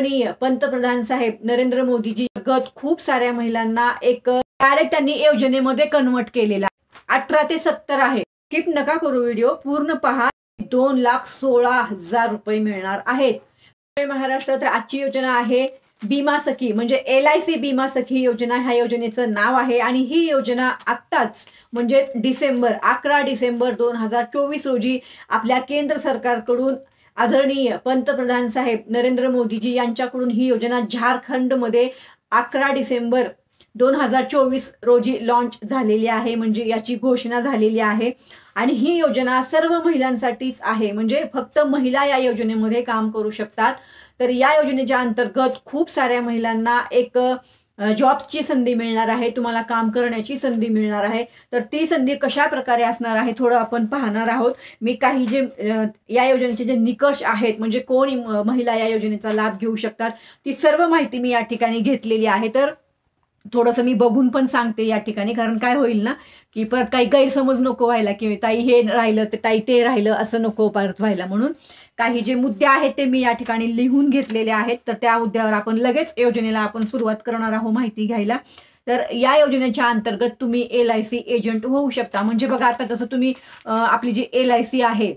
आदरणीय पंतप्रधान साहेब नरेंद्र मोदीजी गत खूप साऱ्या महिलांना एक डायरेक्ट त्यांनी योजनेमध्ये कन्वर्ट केलेला 18 ते 70 आहे। स्किप नका करू, व्हिडिओ पूर्ण पहा। 2,16,000 रुपये मिळणार आहेत। महाराष्ट्रात आजची योजना आहे बीमा सखी, म्हणजे LIC बीमा सखी योजना ह्या योजनेचं नाव आहे। आणि ही योजना आत्ताच म्हणजे 11 डिसेंबर 2024 रोजी आपल्या केंद्र सरकारकडून आदरणीय पंतप्रधान साहेब नरेंद्र मोदीजी यांच्याकडून ही योजना झारखंडमध्ये 11 डिसेंबर 2024 रोजी लॉन्च झालेली आहे, म्हणजे याची घोषणा झालेली आहे। आणि ही योजना सर्व महिलांसाठीच आहे, म्हणजे फक्त महिला या योजनेमध्ये काम करू शकतात। तर या योजनेच्या अंतर्गत खूप साऱ्या महिलांना एक जॉबची संधी मिळणार आहे, तुम्हाला काम करण्याची संधी मिळणार आहे। तर ती संधी कशा प्रकारे असणार आहे थोडं आपण पाहणार आहोत। मी काही जे या योजनेचे जे निकष आहेत, म्हणजे कोण महिला या योजनेचा लाभ घेऊ शकतात, ती सर्व माहिती मी या ठिकाणी घेतलेली आहे। तर थोडंसं मी बघून पण सांगते या ठिकाणी, कारण काय होईल ना की परत काही गैरसमज नको व्हायला की ताई हे राहिलं ते ताई ते राहिलं असं नको परत व्हायला, म्हणून काही जे मुद्दे आहेत ते मी या ठिकाणी लिहून घेतलेले आहेत। तर त्या मुद्द्यावर आपण लगेच योजनेला आपण सुरुवात करणार आहोत माहिती घ्यायला। तर या योजनेच्या अंतर्गत तुम्ही LIC एजंट होऊ शकता। म्हणजे बघा, आता जसं तुम्ही आपली जी LIC आहे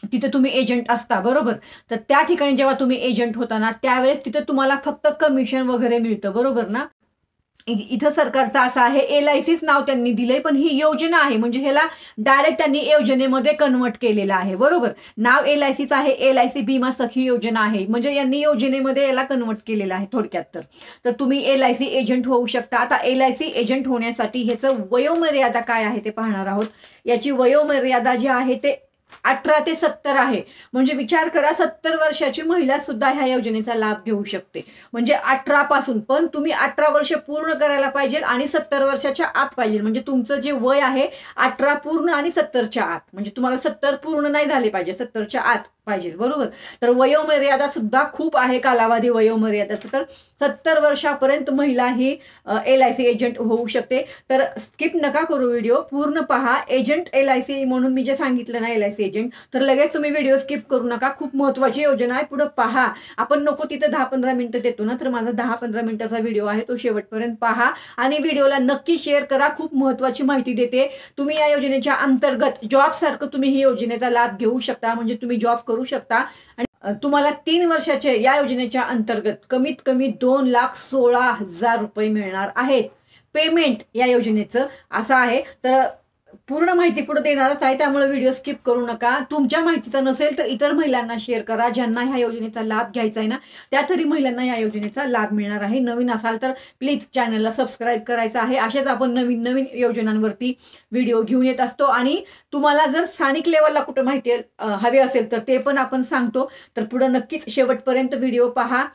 तिथे तुम्ही एजंट असता, बरोबर। तर त्या ठिकाणी जेव्हा तुम्ही एजंट होता ना, त्यावेळेस तिथे तुम्हाला फक्त कमिशन वगैरे मिळतं, बरोबर ना। इथं सरकारचं असं आहे, LICच नाव त्यांनी दिलंय, पण ही योजना आहे, म्हणजे ह्याला डायरेक्ट त्यांनी योजनेमध्ये कन्वर्ट केलेलं आहे, बरोबर। नाव LICच आहे, LIC बीमा सखी योजना आहे, म्हणजे यांनी योजनेमध्ये याला कन्वर्ट केलेलं आहे थोडक्यात। तर तुम्ही LIC एजंट होऊ शकता। आता LIC एजंट होण्यासाठी ह्याचं वयोमर्यादा काय आहे ते पाहणार आहोत। याची वयोमर्यादा जी आहे ते 18 ते 70 आहे, म्हणजे विचार करा 70 वर्षाची महिला सुद्धा ह्या योजनेचा लाभ घेऊ शकते। म्हणजे 18 पासून, पण तुम्ही 18 वर्ष पूर्ण करायला पाहिजे आणि 70 वर्षाच्या आत पाहिजे, म्हणजे तुमचं जे वय आहे 18 पूर्ण आणि 70च्या आत, म्हणजे तुम्हाला 70 पूर्ण नाही झाले पाहिजे, 70च्या आत पाहिजे, बरोबर। तर वयोमर्यादा सुद्धा खूप आहे, कालावधी वयोमर्यादाचं। तर 70 वर्षापर्यंत महिला ही LIC एजंट होऊ शकते। तर स्किप नका करू, व्हिडिओ पूर्ण पहा। एजंट LIC म्हणून मी जे सांगितलं ना LIC एजंट, तर लगेच तुम्ही व्हिडिओ स्किप करू नका, खूप महत्त्वाची योजना आहे, पुढे पहा। आपण नको तिथे 10-15 मिनिटं देतो ना, तर माझा 10-15 मिनिटाचा व्हिडिओ आहे, तो शेवटपर्यंत पहा आणि व्हिडिओला नक्की शेअर करा, खूप महत्त्वाची माहिती देते। तुम्ही या योजनेच्या अंतर्गत जॉब सारखं तुम्ही ही योजनेचा लाभ घेऊ शकता, म्हणजे तुम्ही जॉब करू शकता। आणि तुम्हाला 3 वर्षाचे या योजनेच्या अंतर्गत कमीत कमी 2,16,000 रुपये मिळणार आहेत। पेमेंट या योजनेचं असं आहे, तर पूर्ण माहिती पुढे देणारच आहे, त्यामुळे व्हिडिओ स्किप करू नका। तुमच्या माहितीचा नसेल तर इतर महिलांना शेअर करा, ज्यांना ह्या योजनेचा लाभ घ्यायचा आहे ना, त्या तरी महिलांना या योजनेचा लाभ मिळणार आहे। नवीन असाल तर प्लीज चॅनलला सबस्क्राईब करायचं आहे। असेच आपण नवीन नवीन योजनांवरती व्हिडिओ घेऊन येत असतो। आणि तुम्हाला जर स्थानिक लेवलला कुठे माहिती हवी असेल तर ते पण आपण सांगतो, तर पुढे नक्कीच शेवटपर्यंत व्हिडिओ पहा।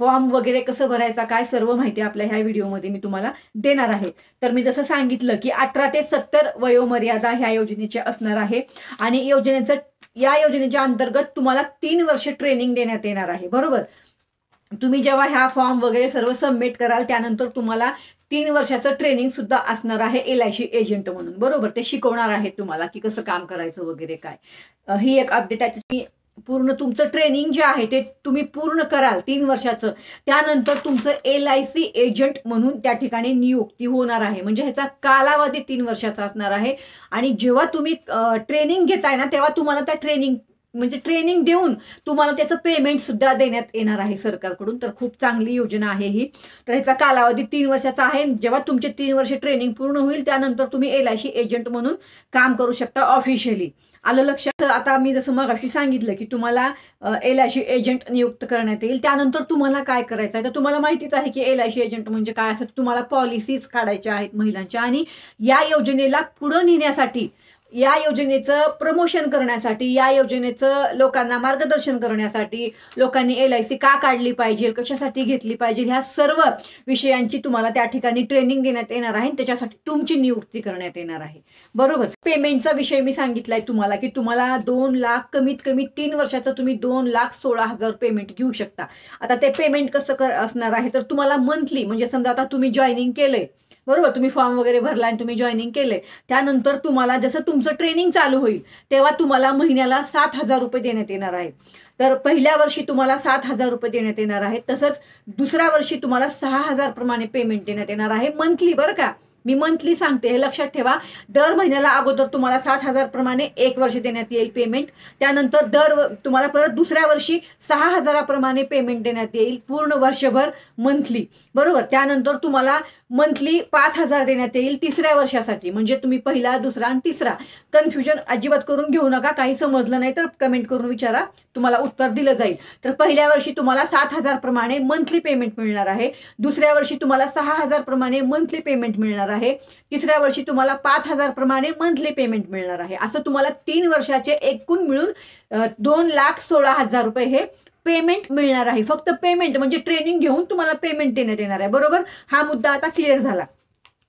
फॉर्म वगैरे कसं भरायचा काय सर्व माहिती आपल्या ह्या व्हिडिओमध्ये मी तुम्हाला देणार आहे। तर मी जसं सांगितलं की 18 ते 70 वयोमर्यादा ह्या योजनेची असणार आहे। आणि या योजनेच्या अंतर्गत तुम्हाला 3 वर्ष ट्रेनिंग देण्यात येणार आहे, बरोबर। तुम्ही जेव्हा ह्या फॉर्म वगैरे सर्व सबमिट कराल त्यानंतर तुम्हाला 3 वर्षाचं ट्रेनिंग सुद्धा असणार आहे LIC एजंट म्हणून, बरोबर। ते शिकवणार आहेत तुम्हाला की कसं काम करायचं वगैरे काय। ही एक अपडेट आहे। पूर्ण तुमचं ट्रेनिंग जे आहे ते तुम्ही पूर्ण कराल 3 वर्षाचं, त्यानंतर तुमचं LIC एजंट म्हणून त्या ठिकाणी नियुक्ती होणार आहे, म्हणजे ह्याचा कालावधी 3 वर्षाचा असणार आहे। आणि जेव्हा तुम्ही ट्रेनिंग घेताय ना, तेव्हा तुम्हाला त्या ट्रेनिंग देऊन तुम्हाला त्याचं पेमेंट सुद्धा देण्यात येणार आहे सरकारकडून। तर खूप चांगली योजना आहे ही। तर ह्याचा कालावधी 3 वर्षाचा आहे। जेव्हा तुमचे 3 वर्ष ट्रेनिंग पूर्ण होईल त्यानंतर तुम्ही LIC एजंट म्हणून काम करू शकता ऑफिशियली। आलं लक्षात। आता मी जसं मगाशी सांगितलं की तुम्हाला LIC एजंट नियुक्त करण्यात येईल, त्यानंतर तुम्हाला काय करायचं आहे, तर तुम्हाला माहितीच आहे की LIC एजंट म्हणजे काय असतं। तुम्हाला पॉलिसीज काढायच्या आहेत महिलांच्या, आणि या योजनेला पुढे नेण्यासाठी, या योजनेचं प्रमोशन करण्यासाठी, या योजनेचं लोकांना मार्गदर्शन करण्यासाठी, लोकांनी LIC का काढली पाहिजे, कशासाठी घेतली पाहिजे, ह्या सर्व विषयांची तुम्हाला त्या ठिकाणी ट्रेनिंग देण्यात येणार आहे। त्याच्यासाठी तुमची नियुक्ती करण्यात येणार आहे, बरोबर। पेमेंटचा विषय मी सांगितलाय तुम्हाला की तुम्हाला 2 लाख, कमीत कमी 3 वर्षाचं तुम्ही 2,16,000 पेमेंट घेऊ शकता। आता ते पेमेंट कसं असणार आहे, तर तुम्हाला मंथली, म्हणजे समजा आता तुम्ही जॉईनिंग केलंय, बरोबर, तुम्ही फॉर्म वगैरे भरला आणि तुम्ही जॉईनिंग केले, त्यानंतर तुम्हाला जसं तुमचं ट्रेनिंग चालू होईल तेव्हा तुम्हाला महिन्याला 7,000 रुपये देण्यात येणार आहे. तर पहिल्या वर्षी तुम्हाला 7,000 रुपये देण्यात येणार आहेत. तसंच दुसऱ्या वर्षी तुम्हाला 6,000 प्रमाणे पेमेंट देण्यात येणार आहे, मंथली बरं का. मी मंथली सांगते, हे लक्षात ठेवा. दर महिन्याला अगोदर तुम्हाला 7,000 प्रमाणे 1 वर्ष देण्यात येईल पेमेंट. त्यानंतर तुम्हाला परत दुसऱ्या वर्षी 6,000 प्रमाणे पेमेंट देण्यात येईल पूर्ण वर्षभर मंथली, बरोबर. त्यानंतर तुम्हाला मंथली 5,000 देण्यात येईल तिसऱ्या वर्षासाठी. म्हणजे तुम्ही पहिला, दुसरा आणि तिसरा. कन्फ्युजन अजिबात करून घेऊ नका. काही समजलं नाही तर कमेंट करून विचारा, तुम्हाला उत्तर दिलं जाईल. तर पहिल्या वर्षी तुम्हाला 7,000 प्रमाणे मंथली पेमेंट मिळणार आहे. दुसऱ्या वर्षी तुम्हाला 6,000 प्रमाणे मंथली पेमेंट मिळणार आहे. तिसऱ्या वर्षी तुम्हाला 5,000 प्रमाणे मंथली पेमेंट मिळणार आहे. असं तुम्हाला 3 वर्षाचे एकूण मिळून 2,16,000 रुपये हे पेमेंट मिळणार आहे. फक्त पेमेंट म्हणजे ट्रेनिंग घेऊन तुम्हाला पेमेंट देण्यात येणार आहे, बरोबर. हा मुद्दा आता क्लिअर झाला.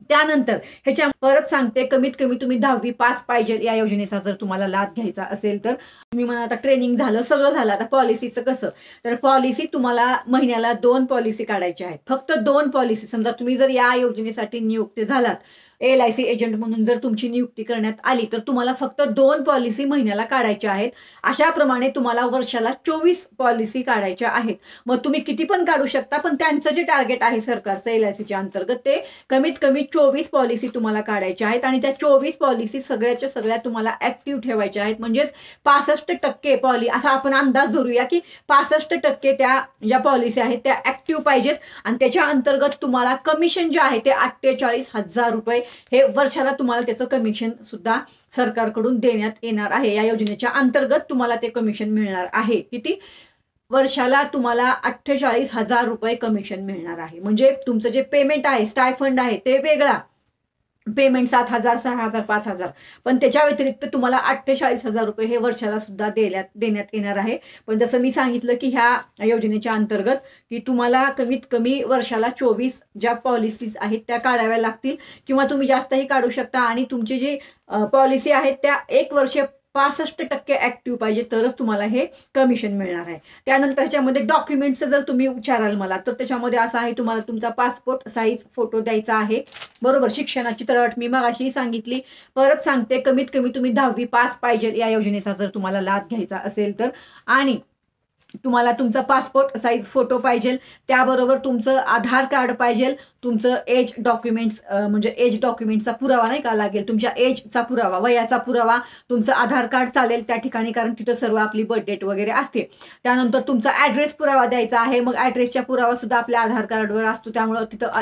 त्यानंतर ह्याच्या परत सांगते, कमीत कमी तुम्ही 10वी पास पाहिजे या योजनेचा जर तुम्हाला लाभ घ्यायचा असेल तर. तुम्ही म्हणा आता ट्रेनिंग झालं, सगळं झालं, आता पॉलिसीचं कसं. तर पॉलिसी तुम्हाला महिन्याला 2 पॉलिसी काढायच्या आहेत, फक्त 2 पॉलिसी. समजा तुम्ही जर या योजनेसाठी नियुक्त झालात, LIC एजंट म्हणून जर तुमची नियुक्ती करण्यात आली, तर तुम्हाला फक्त 2 पॉलिसी महिन्याला काढायच्या आहेत. अशाप्रमाणे तुम्हाला वर्षाला 24 पॉलिसी काढायच्या आहेत. मग तुम्ही किती पण काढू शकता, पण त्यांचं जे टार्गेट आहे सरकारचं LICच्या अंतर्गत, ते कमीत कमी 24 पॉलिसी तुम्हाला काढायच्या आहेत. आणि त्या 24 पॉलिसी सगळ्याच्या सगळ्या तुम्हाला ऍक्टिव्ह ठेवायच्या आहेत. म्हणजेच 65% असा आपण अंदाज धरूया की 65% त्या ज्या पॉलिसी आहेत त्या ऍक्टिव्ह पाहिजेत. आणि त्याच्या अंतर्गत तुम्हाला कमिशन जे आहे ते 48,000 रुपये हे वर्षाला तुम्हाला त्याचं कमिशन सुद्धा सरकारकडून देण्यात येणार आहे. या योजनेच्या अंतर्गत तुम्हाला ते कमिशन मिळणार आहे. किती? वर्षाला तुम्हाला 48,000 रुपये कमिशन मिळणार आहे. म्हणजे तुमचं जे पेमेंट आहे, स्टायफंड आहे, ते वेगळा पेमेंट 7,000, 6,000, 5,000, पण त्याच्या व्यतिरिक्त तुम्हाला 48,000 रुपये हे वर्षाला सुद्धा देण्यात येणार आहे. पण जसं मी सांगितलं की ह्या योजनेच्या अंतर्गत की तुम्हाला कमीत कमी वर्षाला 24 ज्या पॉलिसीज आहेत त्या काढाव्या लागतील, किंवा तुम्ही जास्तही काढू शकता. आणि तुमची जी पॉलिसी आहेत त्या 1 वर्ष 65% ऍक्टिव्ह पाहिजे, तरच तुम्हाला हे कमिशन मिळणार आहे. त्यानंतर त्याच्यामध्ये डॉक्युमेंट्स जर तुम्ही विचाराल मला, तर त्याच्यामध्ये असं आहे, तुम्हाला तुमचा पासपोर्ट साईज फोटो द्यायचा आहे, बरोबर. शिक्षणाची तरअट मी मगाशी सांगितली, परत सांगते, कमीत कमी तुम्ही 10वी पास पाहिजे या योजनेचा जर तुम्हाला लाभ घ्यायचा असेल तर. आणि तुम्हाला तुमचा पासपोर्ट साईज फोटो पाहिजे, त्याबरोबर तुमचं आधार कार्ड पाहिजे, तुमचं एज डॉक्युमेंट्स म्हणजे एज डॉक्युमेंटचा पुरावा नाही का लागेल, तुमच्या एजचा पुरावा, वयाचा पुरावा, तुमचं आधार कार्ड चालेल त्या ठिकाणी, कारण तिथं सर्व आपली बर्थ डेट वगैरे असते. त्यानंतर तुमचा ॲड्रेस पुरावा द्यायचा आहे. मग ॲड्रेसच्या पुरावा सुद्धा आपल्या आधार कार्डवर असतो, त्यामुळं तिथं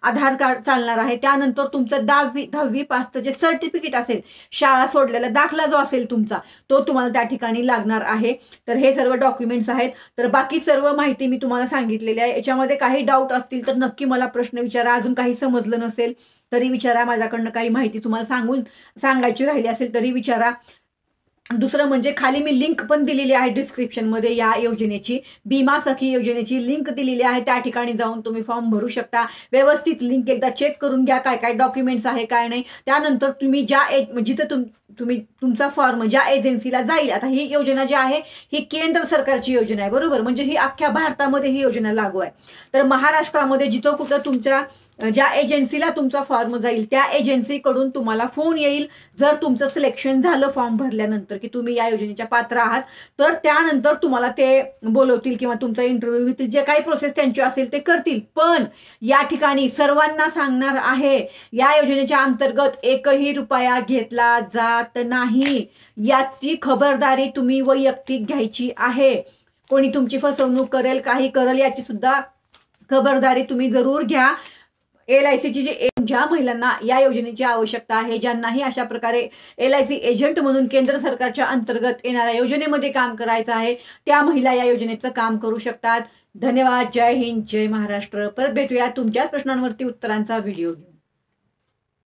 आधार कार्ड चालणार आहे. त्यानंतर तुमचं 10वी पासचं जे सर्टिफिकेट असेल, शाळा सोडलेला दाखला जो असेल तुमचा, तो तुम्हाला त्या ठिकाणी लागणार आहे. तर हे सर्व डॉक्युमेंट्स आहेत. तर बाकी सर्व माहिती मी तुम्हाला सांगितलेली आहे. याच्यामध्ये काही डाऊट असतील तर नक्की मला प्रश्न विचारा. अजून काही समजलं नसेल तरी विचारा. माझ्याकडनं काही माहिती तुम्हाला सांगायची राहिली असेल तरी विचारा. दुसरं म्हणजे खाली मी लिंक पण दिलेली आहे डिस्क्रिप्शनमध्ये या योजनेची, भीमा सखी योजनेची लिंक दिलेली आहे. त्या ठिकाणी जाऊन तुम्ही फॉर्म भरू शकता. व्यवस्थित लिंक एकदा चेक करून घ्या, काय काय डॉक्युमेंट्स आहे काय नाही. त्यानंतर तुम्ही जिथं तुम्ही तुमचा फॉर्म ज्या एजन्सीला जाईल, आता ही योजना जी आहे ही केंद्र सरकारची योजना आहे, बरोबर. म्हणजे ही अख्ख्या भारतामध्ये ही योजना लागू आहे. तर महाराष्ट्रामध्ये जिथं कुठं तुमच्या ज्या एजन्सीला तुमचा फॉर्म जाईल त्या एजन्सीकडून तुम्हाला फोन येईल, जर तुमचं सिलेक्शन झालं फॉर्म भरल्यानंतर की तुम्ही या योजनेच्या पात्र आहात, तर त्यानंतर तुम्हाला ते बोलवतील किंवा तुमचा इंटरव्ह्यू घेतील. जे काही प्रोसेस त्यांची असेल ते करतील. पण या ठिकाणी सर्वांना सांगणार आहे, या योजनेच्या अंतर्गत 1ही रुपया घेतला जात नाही. याची खबरदारी तुम्ही वैयक्तिक घ्यायची आहे. कोणी तुमची फसवणूक करेल, काही करेल, याची सुद्धा खबरदारी तुम्ही जरूर घ्या. LICची ज्या महिलांना या योजनेची आवश्यकता आहे, ज्यांनाही अशा प्रकारे LIC एजंट म्हणून केंद्र सरकारच्या अंतर्गत येणाऱ्या योजनेमध्ये काम करायचं आहे, त्या महिला या योजनेचं काम करू शकतात. धन्यवाद. जय हिंद, जय महाराष्ट्र. परत भेटूया तुमच्याच प्रश्नांवरती उत्तरांचा व्हिडिओ घेऊन.